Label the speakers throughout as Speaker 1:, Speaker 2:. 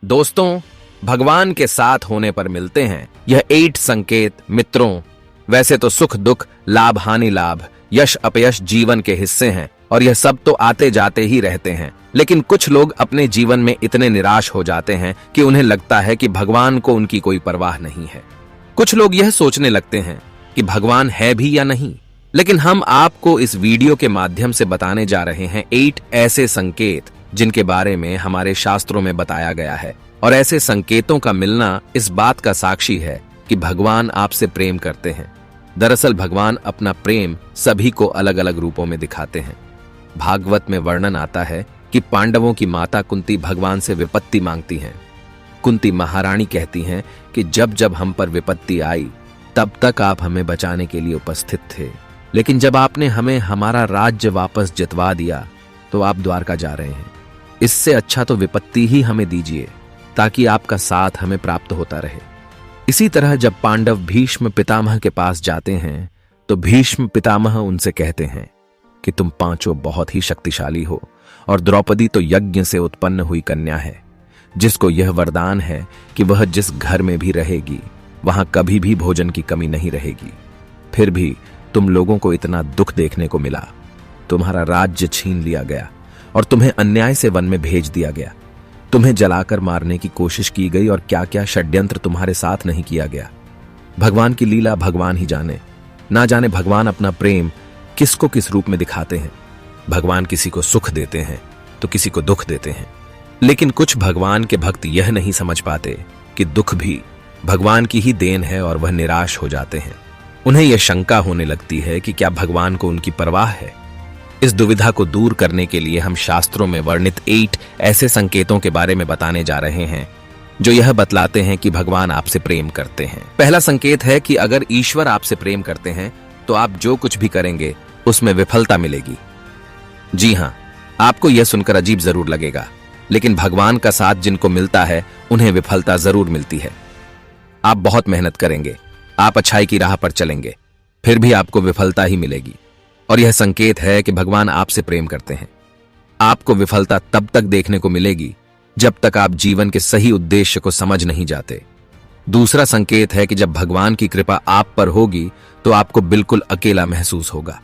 Speaker 1: दोस्तों, भगवान के साथ होने पर मिलते हैं यह 8 संकेत। मित्रों, वैसे तो सुख दुख, लाभ हानि लाभ, यश अपयश जीवन के हिस्से हैं और यह सब तो आते जाते ही रहते हैं। लेकिन कुछ लोग अपने जीवन में इतने निराश हो जाते हैं कि उन्हें लगता है कि भगवान को उनकी कोई परवाह नहीं है। कुछ लोग यह सोचने लगते हैं कि भगवान है भी या नहीं। लेकिन हम आपको इस वीडियो के माध्यम से बताने जा रहे हैं 8 ऐसे संकेत जिनके बारे में हमारे शास्त्रों में बताया गया है। और ऐसे संकेतों का मिलना इस बात का साक्षी है कि भगवान आपसे प्रेम करते हैं। दरअसल भगवान अपना प्रेम सभी को अलग अलग रूपों में दिखाते हैं। भागवत में वर्णन आता है कि पांडवों की माता कुंती भगवान से विपत्ति मांगती हैं। कुंती महारानी कहती हैं कि जब जब हम पर विपत्ति आई तब तक आप हमें बचाने के लिए उपस्थित थे, लेकिन जब आपने हमें हमारा राज्य वापस जितवा दिया तो आप द्वारका जा रहे हैं। इससे अच्छा तो विपत्ति ही हमें दीजिए ताकि आपका साथ हमें प्राप्त होता रहे। इसी तरह जब पांडव भीष्म पितामह के पास जाते हैं तो भीष्म पितामह उनसे कहते हैं कि तुम पांचों बहुत ही शक्तिशाली हो और द्रौपदी तो यज्ञ से उत्पन्न हुई कन्या है, जिसको यह वरदान है कि वह जिस घर में भी रहेगी वहां कभी भी भोजन की कमी नहीं रहेगी। फिर भी तुम लोगों को इतना दुख देखने को मिला। तुम्हारा राज्य छीन लिया गया और तुम्हें अन्याय से वन में भेज दिया गया। तुम्हें जलाकर मारने की कोशिश की गई और क्या क्या षड्यंत्र तुम्हारे साथ नहीं किया गया। भगवान की लीला भगवान ही जाने। ना जाने भगवान अपना प्रेम किसको किस रूप में दिखाते हैं। भगवान किसी को सुख देते हैं तो किसी को दुख देते हैं। लेकिन कुछ भगवान के भक्त यह नहीं समझ पाते कि दुख भी भगवान की ही देन है और वह निराश हो जाते हैं। उन्हें यह शंका होने लगती है कि क्या भगवान को उनकी परवाह है। इस दुविधा को दूर करने के लिए हम शास्त्रों में वर्णित 8 ऐसे संकेतों के बारे में बताने जा रहे हैं जो यह बतलाते हैं कि भगवान आपसे प्रेम करते हैं। पहला संकेत है कि अगर ईश्वर आपसे प्रेम करते हैं तो आप जो कुछ भी करेंगे उसमें विफलता मिलेगी। जी हां, आपको यह सुनकर अजीब जरूर लगेगा, लेकिन भगवान का साथ जिनको मिलता है उन्हें विफलता जरूर मिलती है। आप बहुत मेहनत करेंगे, आप अच्छाई की राह पर चलेंगे, फिर भी आपको विफलता ही मिलेगी। और यह संकेत है कि भगवान आपसे प्रेम करते हैं। आपको विफलता तब तक देखने को मिलेगी जब तक आप जीवन के सही उद्देश्य को समझ नहीं जाते। दूसरा संकेत है कि जब भगवान की कृपा आप पर होगी तो आपको बिल्कुल अकेला महसूस होगा।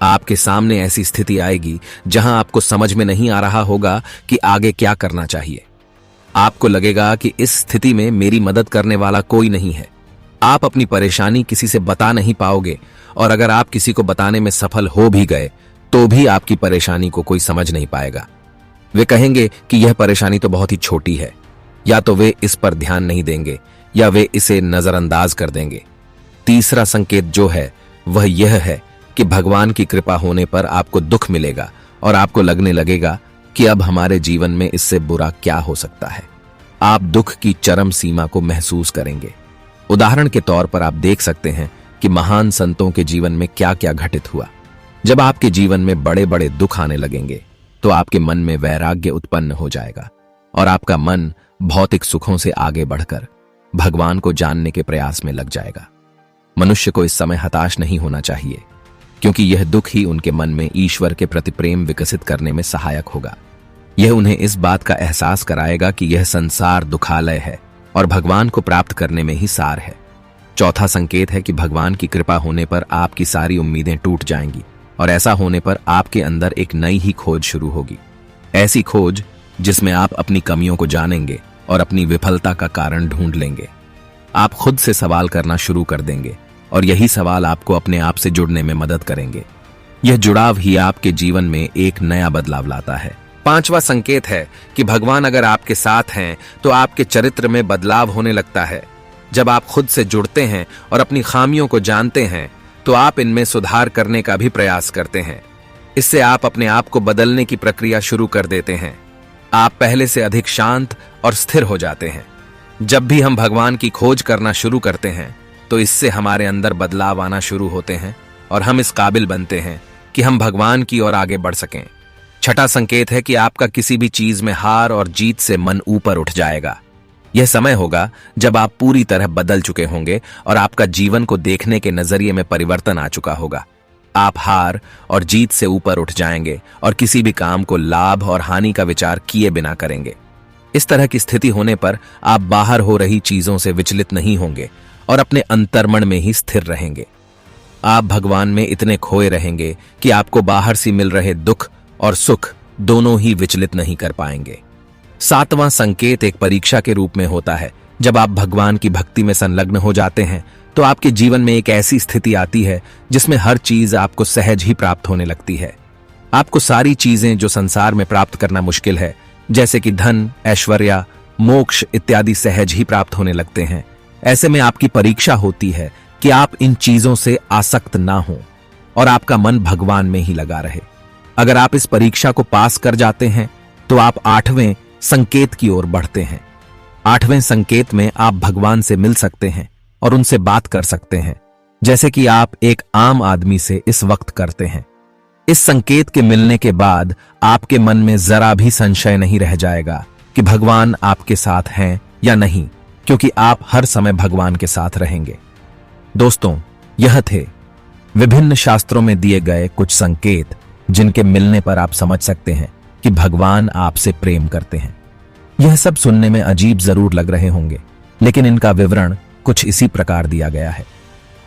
Speaker 1: आपके सामने ऐसी स्थिति आएगी जहां आपको समझ में नहीं आ रहा होगा कि आगे क्या करना चाहिए। आपको लगेगा कि इस स्थिति में मेरी मदद करने वाला कोई नहीं है। आप अपनी परेशानी किसी से बता नहीं पाओगे और अगर आप किसी को बताने में सफल हो भी गए तो भी आपकी परेशानी को कोई समझ नहीं पाएगा। वे कहेंगे कि यह परेशानी तो बहुत ही छोटी है, या तो वे इस पर ध्यान नहीं देंगे या वे इसे नजरअंदाज कर देंगे। तीसरा संकेत जो है वह यह है कि भगवान की कृपा होने पर आपको दुख मिलेगा और आपको लगने लगेगा कि अब हमारे जीवन में इससे बुरा क्या हो सकता है। आप दुख की चरम सीमा को महसूस करेंगे। उदाहरण के तौर पर आप देख सकते हैं कि महान संतों के जीवन में क्या क्या घटित हुआ। जब आपके जीवन में बड़े बड़े दुख आने लगेंगे तो आपके मन में वैराग्य उत्पन्न हो जाएगा और आपका मन भौतिक सुखों से आगे बढ़कर भगवान को जानने के प्रयास में लग जाएगा। मनुष्य को इस समय हताश नहीं होना चाहिए, क्योंकि यह दुख ही उनके मन में ईश्वर के प्रति प्रेम विकसित करने में सहायक होगा। यह उन्हें इस बात का एहसास कराएगा कि यह संसार दुखालय है और भगवान को प्राप्त करने में ही सार है। चौथा संकेत है कि भगवान की कृपा होने पर आपकी सारी उम्मीदें टूट जाएंगी और ऐसा होने पर आपके अंदर एक नई ही खोज शुरू होगी। ऐसी खोज जिसमें आप अपनी कमियों को जानेंगे और अपनी विफलता का कारण ढूंढ लेंगे। आप खुद से सवाल करना शुरू कर देंगे और यही सवाल आपको अपने आप से जुड़ने में मदद करेंगे। यह जुड़ाव ही आपके जीवन में एक नया बदलाव लाता है। पांचवा संकेत है कि भगवान अगर आपके साथ हैं तो आपके चरित्र में बदलाव होने लगता है। जब आप खुद से जुड़ते हैं और अपनी खामियों को जानते हैं तो आप इनमें सुधार करने का भी प्रयास करते हैं। इससे आप अपने आप को बदलने की प्रक्रिया शुरू कर देते हैं। आप पहले से अधिक शांत और स्थिर हो जाते हैं। जब भी हम भगवान की खोज करना शुरू करते हैं तो इससे हमारे अंदर बदलाव आना शुरू होते हैं और हम इस काबिल बनते हैं कि हम भगवान की ओर आगे बढ़ सकें। छठा संकेत है कि आपका किसी भी चीज में हार और जीत से मन ऊपर उठ जाएगा। यह समय होगा जब आप पूरी तरह बदल चुके होंगे और आपका जीवन को देखने के नजरिए में परिवर्तन आ चुका होगा। आप हार और जीत से ऊपर उठ जाएंगे और किसी भी काम को लाभ और हानि का विचार किए बिना करेंगे। इस तरह की स्थिति होने पर आप बाहर हो रही चीजों से विचलित नहीं होंगे और अपने अंतर्मन में ही स्थिर रहेंगे। आप भगवान में इतने खोए रहेंगे कि आपको बाहर से मिल रहे दुख और सुख दोनों ही विचलित नहीं कर पाएंगे। 7वां संकेत एक परीक्षा के रूप में होता है। जब आप भगवान की भक्ति में संलग्न हो जाते हैं तो आपके जीवन में एक ऐसी स्थिति आती है जिसमें हर चीज आपको सहज ही प्राप्त होने लगती है। आपको सारी चीजें जो संसार में प्राप्त करना मुश्किल है, जैसे कि धन, ऐश्वर्य, मोक्ष इत्यादि सहज ही प्राप्त होने लगते हैं। ऐसे में आपकी परीक्षा होती है कि आप इन चीजों से आसक्त ना हो और आपका मन भगवान में ही लगा रहे। अगर आप इस परीक्षा को पास कर जाते हैं तो आप 8वें संकेत की ओर बढ़ते हैं। 8वें संकेत में आप भगवान से मिल सकते हैं और उनसे बात कर सकते हैं, जैसे कि आप एक आम आदमी से इस वक्त करते हैं। इस संकेत के मिलने के बाद आपके मन में जरा भी संशय नहीं रह जाएगा कि भगवान आपके साथ हैं या नहीं, क्योंकि आप हर समय भगवान के साथ रहेंगे। दोस्तों, यह थे विभिन्न शास्त्रों में दिए गए कुछ संकेत जिनके मिलने पर आप समझ सकते हैं कि भगवान आपसे प्रेम करते हैं। यह सब सुनने में अजीब जरूर लग रहे होंगे, लेकिन इनका विवरण कुछ इसी प्रकार दिया गया है।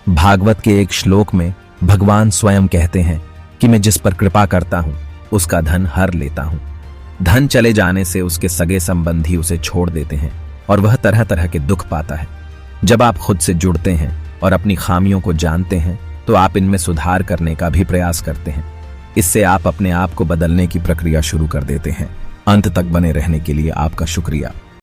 Speaker 1: भागवत के एक श्लोक में भगवान स्वयं कहते हैं कि मैं जिस पर कृपा करता हूं उसका धन हर लेता हूं। धन चले जाने से उसके सगे संबंधी उसे छोड़ देते हैं और वह तरह तरह के दुख पाता है। जब आप खुद से जुड़ते हैं और अपनी खामियों को जानते हैं तो आप इनमें सुधार करने का भी प्रयास करते हैं। इससे आप अपने आप को बदलने की प्रक्रिया शुरू कर देते हैं। अंत तक बने रहने के लिए आपका शुक्रिया।